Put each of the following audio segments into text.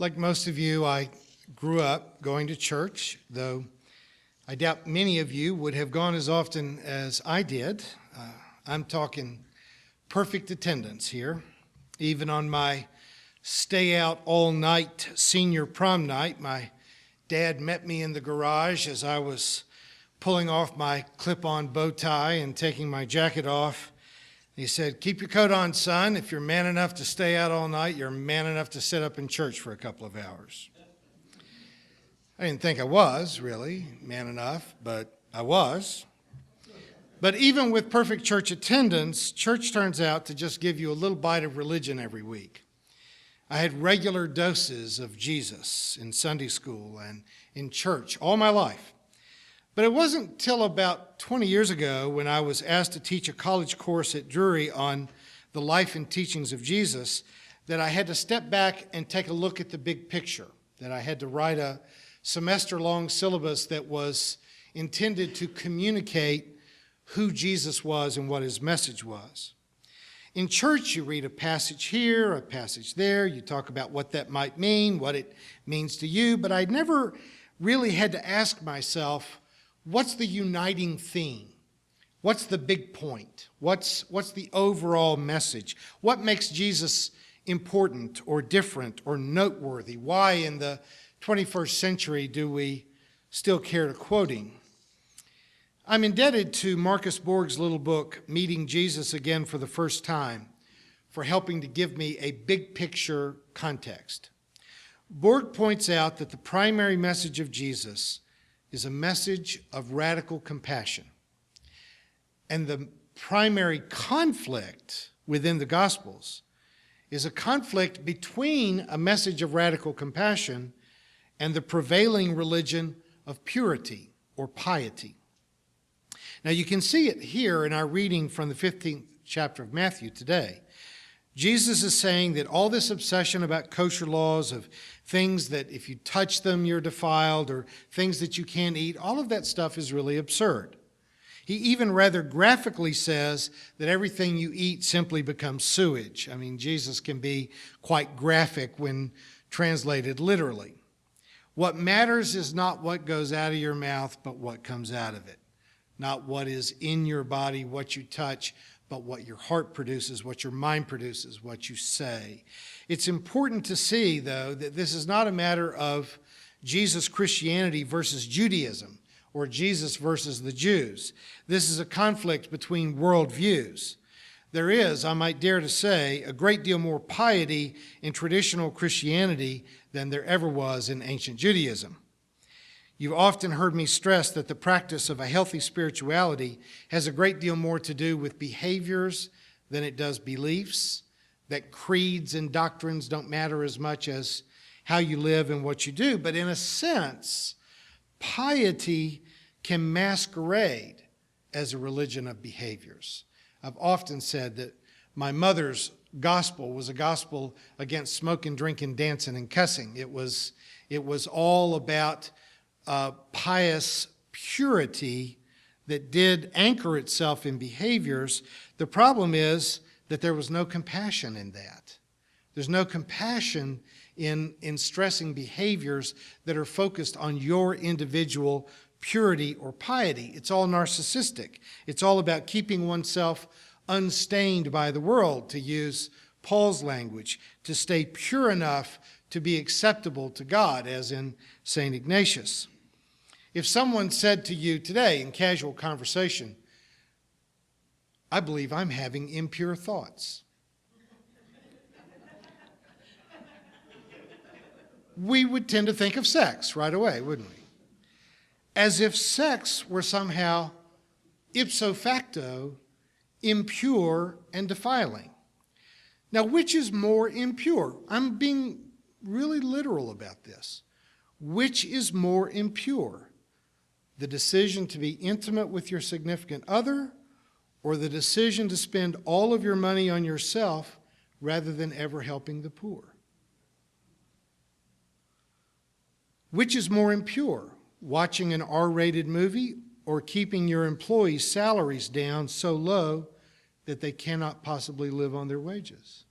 Like most of you, I grew up going to church, though I doubt many of you would have gone as often as I did. I'm talking perfect attendance here. Even on my stay out all night senior prom night, my dad met me in the garage as I was pulling off my clip-on bow tie and taking my jacket off. He said, "Keep your coat on, son. If you're man enough to stay out all night, you're man enough to sit up in church for a couple of hours." I didn't think I was really man enough, but I was. But even with perfect church attendance, church turns out to just give you a little bite of religion every week. I had regular doses of Jesus in Sunday school and in church all my life. But it wasn't till about 20 years ago when I was asked to teach a college course at Drury on the life and teachings of Jesus that I had to step back and take a look at the big picture, that I had to write a semester-long syllabus that was intended to communicate who Jesus was and what his message was. In church, you read a passage here, a passage there, you talk about what that might mean, what it means to you, but I never really had to ask myself, what's the uniting theme? What's the big point? What's the overall message? What makes Jesus important or different or noteworthy? Why in the 21st century do we still care to quote him? I'm indebted to Marcus Borg's little book, Meeting Jesus Again for the First Time, for helping to give me a big picture context. Borg points out that the primary message of Jesus is a message of radical compassion. And the primary conflict within the Gospels is a conflict between a message of radical compassion and the prevailing religion of purity or piety. Now you can see it here in our reading from the 15th chapter of Matthew today. Jesus is saying that all this obsession about kosher laws of things that if you touch them you're defiled or things that you can't eat, all of that stuff is really absurd. He even rather graphically says that everything you eat simply becomes sewage. I mean, Jesus can be quite graphic when translated literally. What matters is not what goes out of your mouth, but what comes out of it. Not what is in your body, what you touch, but what your heart produces, what your mind produces, what you say. It's important to see, though, that this is not a matter of Jesus Christianity versus Judaism or Jesus versus the Jews. This is a conflict between worldviews. There is, I might dare to say, a great deal more piety in traditional Christianity than there ever was in ancient Judaism. You've often heard me stress that the practice of a healthy spirituality has a great deal more to do with behaviors than it does beliefs, that creeds and doctrines don't matter as much as how you live and what you do. But in a sense, piety can masquerade as a religion of behaviors. I've often said that my mother's gospel was a gospel against smoking, drinking, dancing, and cussing. It was all about pious purity that did anchor itself in behaviors. The problem is that there was no compassion in that. There's no compassion in stressing behaviors that are focused on your individual purity or piety. It's all narcissistic. It's all about keeping oneself unstained by the world, to use Paul's language, to stay pure enough to be acceptable to God, as in St. Ignatius. If someone said to you today in casual conversation, "I believe I'm having impure thoughts," we would tend to think of sex right away, wouldn't we? As if sex were somehow ipso facto impure and defiling. Now, which is more impure? I'm being really literal about this. Which is more impure? The decision to be intimate with your significant other, or the decision to spend all of your money on yourself rather than ever helping the poor? Which is more impure? Watching an R-rated movie or keeping your employees' salaries down so low that they cannot possibly live on their wages?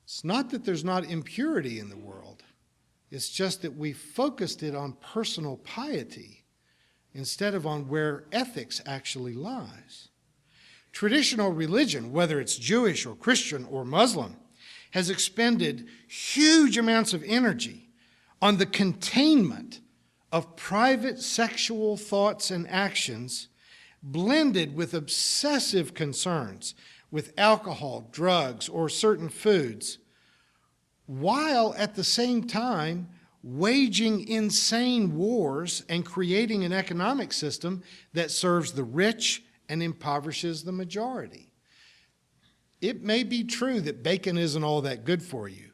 It's not that there's not impurity in the world. It's just that we focused it on personal piety instead of on where ethics actually lies. Traditional religion, whether it's Jewish or Christian or Muslim, has expended huge amounts of energy on the containment of private sexual thoughts and actions, blended with obsessive concerns with alcohol, drugs, or certain foods, while at the same time waging insane wars and creating an economic system that serves the rich and impoverishes the majority. It may be true that bacon isn't all that good for you,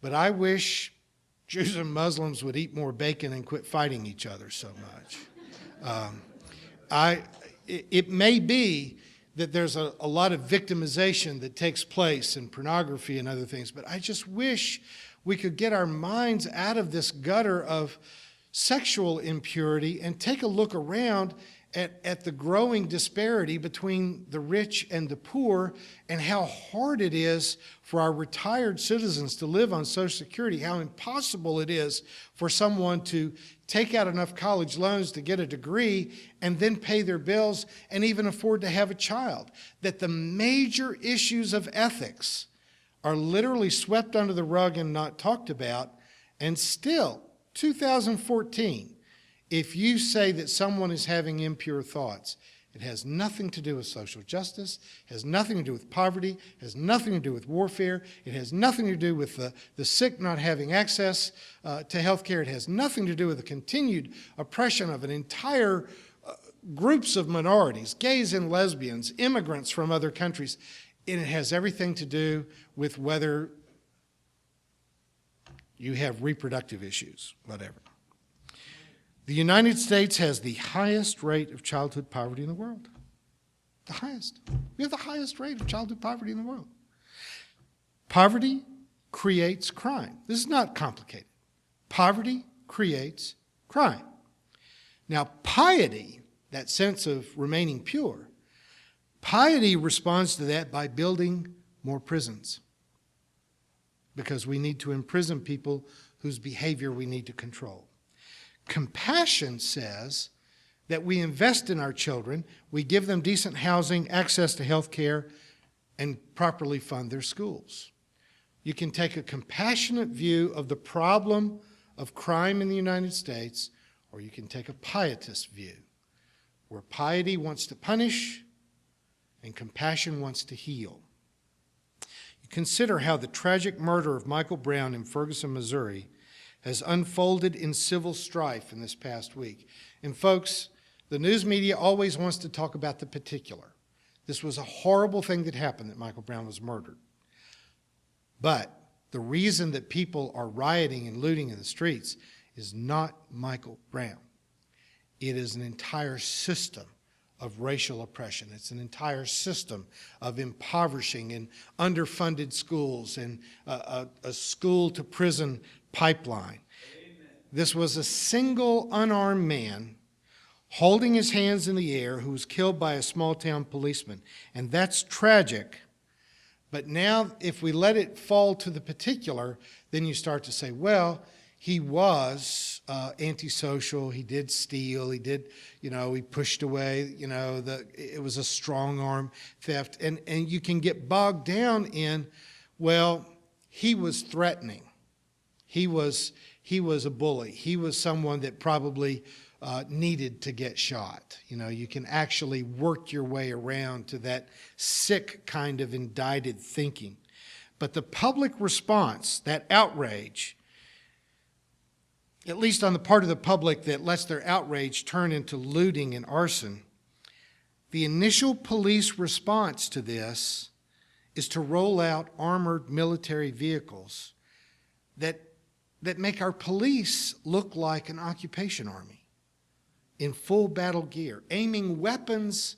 but I wish Jews and Muslims would eat more bacon and quit fighting each other so much. It may be that there's a lot of victimization that takes place in pornography and other things, but I just wish we could get our minds out of this gutter of sexual impurity and take a look around at the growing disparity between the rich and the poor, and how hard it is for our retired citizens to live on Social Security, how impossible it is for someone to take out enough college loans to get a degree and then pay their bills and even afford to have a child. That the major issues of ethics are literally swept under the rug and not talked about, and still, 2014, if you say that someone is having impure thoughts, it has nothing to do with social justice, has nothing to do with poverty, has nothing to do with warfare, it has nothing to do with the sick not having access to health care, it has nothing to do with the continued oppression of an entire groups of minorities, gays and lesbians, immigrants from other countries. And it has everything to do with whether you have reproductive issues, whatever. The United States has the highest rate of childhood poverty in the world. The highest. We have the highest rate of childhood poverty in the world. Poverty creates crime. This is not complicated. Poverty creates crime. Now, piety, that sense of remaining pure, piety responds to that by building more prisons, because we need to imprison people whose behavior we need to control. Compassion says that we invest in our children, we give them decent housing, access to health care, and properly fund their schools. You can take a compassionate view of the problem of crime in the United States, or you can take a pietist view, where piety wants to punish and compassion wants to heal. You consider how the tragic murder of Michael Brown in Ferguson, Missouri, has unfolded in civil strife in this past week. And folks, the news media always wants to talk about the particular. This was a horrible thing that happened, that Michael Brown was murdered. But the reason that people are rioting and looting in the streets is not Michael Brown. It is an entire system of racial oppression. It's an entire system of impoverishing and underfunded schools and a school-to-prison pipeline. Amen. This was a single unarmed man holding his hands in the air who was killed by a small-town policeman. And that's tragic. But now, if we let it fall to the particular, then you start to say, well, he was antisocial, he did steal, he did, he pushed away, it was a strong-arm theft. And you can get bogged down in, well, he was threatening. He was a bully. He was someone that probably needed to get shot. You can actually work your way around to that sick kind of indicted thinking. But the public response, that outrage, at least on the part of the public that lets their outrage turn into looting and arson, the initial police response to this is to roll out armored military vehicles that make our police look like an occupation army in full battle gear, aiming weapons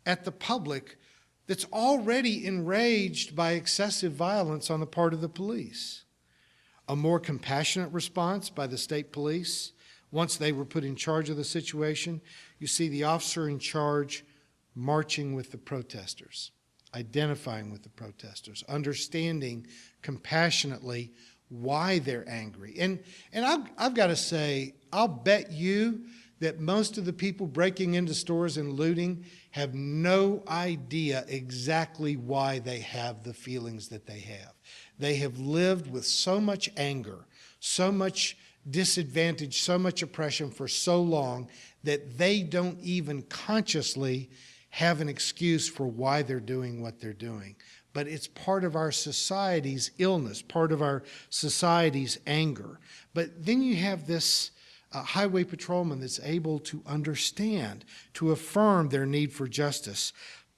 at the public that's already enraged by excessive violence on the part of the police. A more compassionate response by the state police, once they were put in charge of the situation, you see the officer in charge marching with the protesters. identifying with the protesters, understanding compassionately why they're angry. And I've got to say, I'll bet you that most of the people breaking into stores and looting have no idea exactly why they have the feelings that they have. They have lived with so much anger, so much disadvantage, so much oppression for so long that they don't even consciously have an excuse for why they're doing what they're doing. But it's part of our society's illness, part of our society's anger. But then you have this highway patrolman that's able to understand, to affirm their need for justice.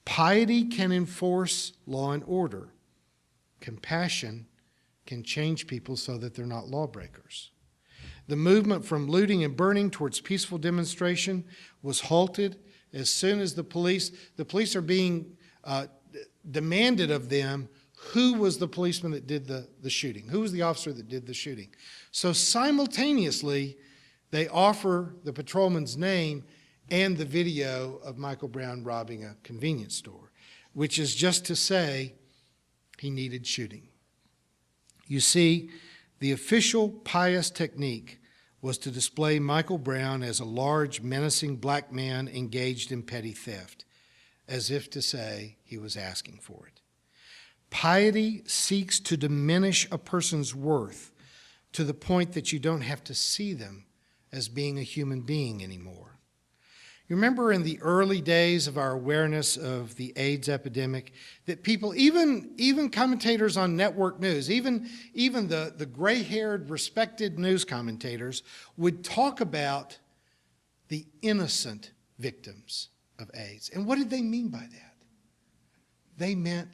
Piety can enforce law and order. Compassion can change people so that they're not lawbreakers. The movement from looting and burning towards peaceful demonstration was halted as soon as the police are being demanded of them who was the policeman that did the shooting, who was the officer that did the shooting. So simultaneously, they offer the patrolman's name and the video of Michael Brown robbing a convenience store, which is just to say he needed shooting. You see, the official Pious technique was to display Michael Brown as a large, menacing black man engaged in petty theft, as if to say he was asking for it. Piety seeks to diminish a person's worth to the point that you don't have to see them as being a human being anymore. You remember in the early days of our awareness of the AIDS epidemic that people, even commentators on network news, even the gray-haired, respected news commentators would talk about the innocent victims of AIDS. And what did they mean by that? They meant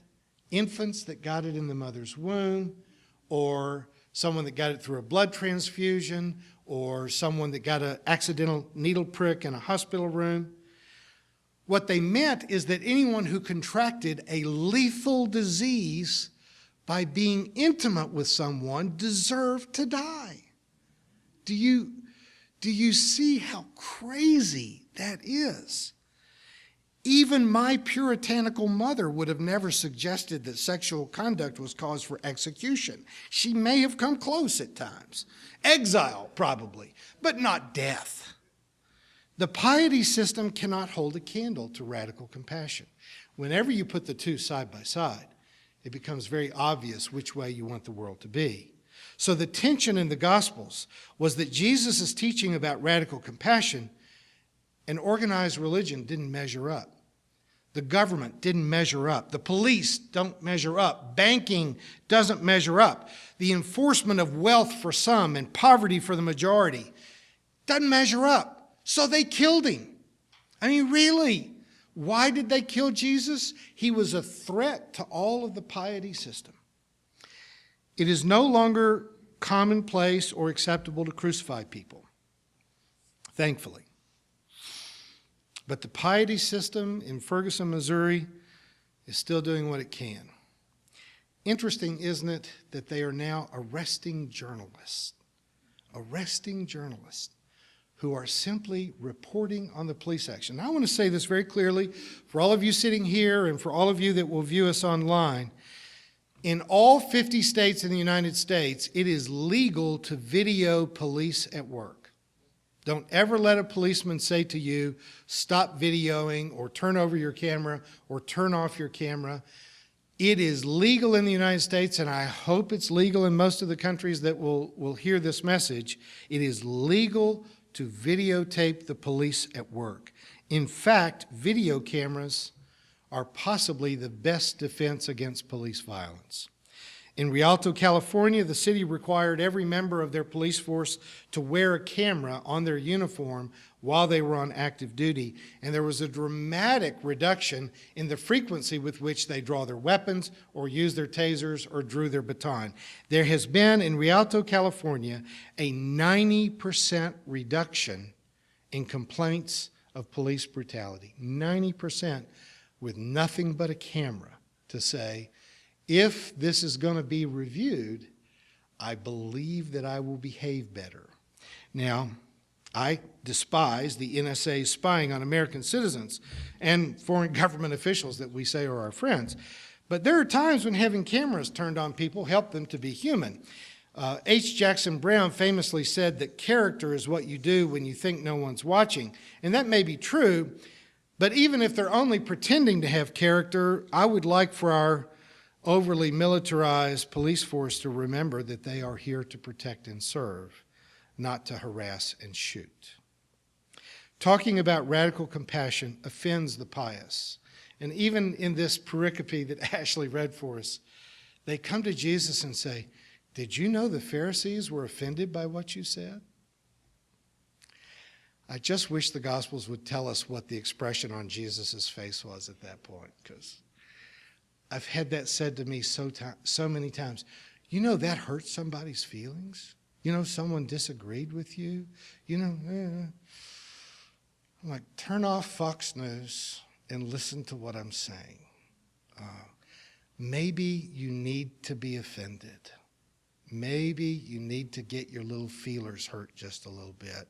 infants that got it in the mother's womb, or someone that got it through a blood transfusion, or someone that got an accidental needle prick in a hospital room. What they meant is that anyone who contracted a lethal disease by being intimate with someone deserved to die. Do you see how crazy that is? Even my puritanical mother would have never suggested that sexual conduct was cause for execution. She may have come close at times. Exile, probably, but not death. The piety system cannot hold a candle to radical compassion. Whenever you put the two side by side, it becomes very obvious which way you want the world to be. So the tension in the Gospels was that Jesus' teaching about radical compassion and organized religion didn't measure up. The government didn't measure up. The police don't measure up. Banking doesn't measure up. The enforcement of wealth for some and poverty for the majority doesn't measure up. So they killed him. I mean, really, why did they kill Jesus? He was a threat to all of the piety system. It is no longer commonplace or acceptable to crucify people, thankfully. But the piety system in Ferguson, Missouri is still doing what it can. Interesting, isn't it, that they are now arresting journalists who are simply reporting on the police action. Now, I want to say this very clearly for all of you sitting here and for all of you that will view us online. In all 50 states in the United States, it is legal to video police at work. Don't ever let a policeman say to you, stop videoing or turn over your camera or turn off your camera. It is legal in the United States, and I hope it's legal in most of the countries that will hear this message. It is legal to videotape the police at work. In fact, video cameras are possibly the best defense against police violence. In Rialto, California, the city required every member of their police force to wear a camera on their uniform while they were on active duty, and there was a dramatic reduction in the frequency with which they draw their weapons or use their tasers or drew their baton. There has been, in Rialto, California, a 90% reduction in complaints of police brutality. 90% with nothing but a camera to say, if this is going to be reviewed, I believe that I will behave better. Now, I despise the NSA spying on American citizens and foreign government officials that we say are our friends. But there are times when having cameras turned on people help them to be human. H. Jackson Brown famously said that character is what you do when you think no one's watching. And that may be true, but even if they're only pretending to have character, I would like for our overly militarized police force to remember that they are here to protect and serve, not to harass and shoot. Talking about radical compassion offends the pious. And even in this pericope that Ashley read for us, they come to Jesus and say, "Did you know the Pharisees were offended by what you said?" I just wish the Gospels would tell us what the expression on Jesus' face was at that point, because I've had that said to me so many times. You know, that hurt somebody's feelings. You know, someone disagreed with you. You know, I'm like, turn off Fox News and listen to what I'm saying. Maybe you need to be offended. Maybe you need to get your little feelers hurt just a little bit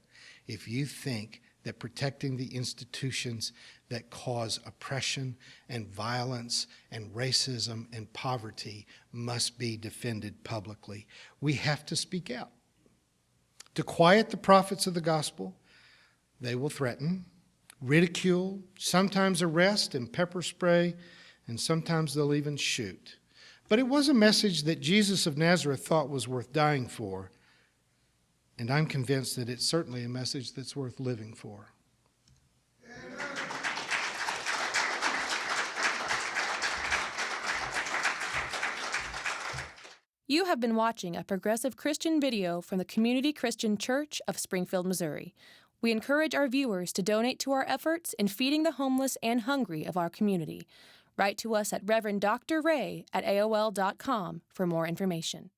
if you think that protecting the institutions that cause oppression and violence and racism and poverty must be defended publicly. We have to speak out. To quiet the prophets of the gospel, they will threaten, ridicule, sometimes arrest and pepper spray, and sometimes they'll even shoot. But it was a message that Jesus of Nazareth thought was worth dying for, and I'm convinced that it's certainly a message that's worth living for. You have been watching a progressive Christian video from the Community Christian Church of Springfield, Missouri. We encourage our viewers to donate to our efforts in feeding the homeless and hungry of our community. Write to us at Reverend Dr. Ray at AOL.com for more information.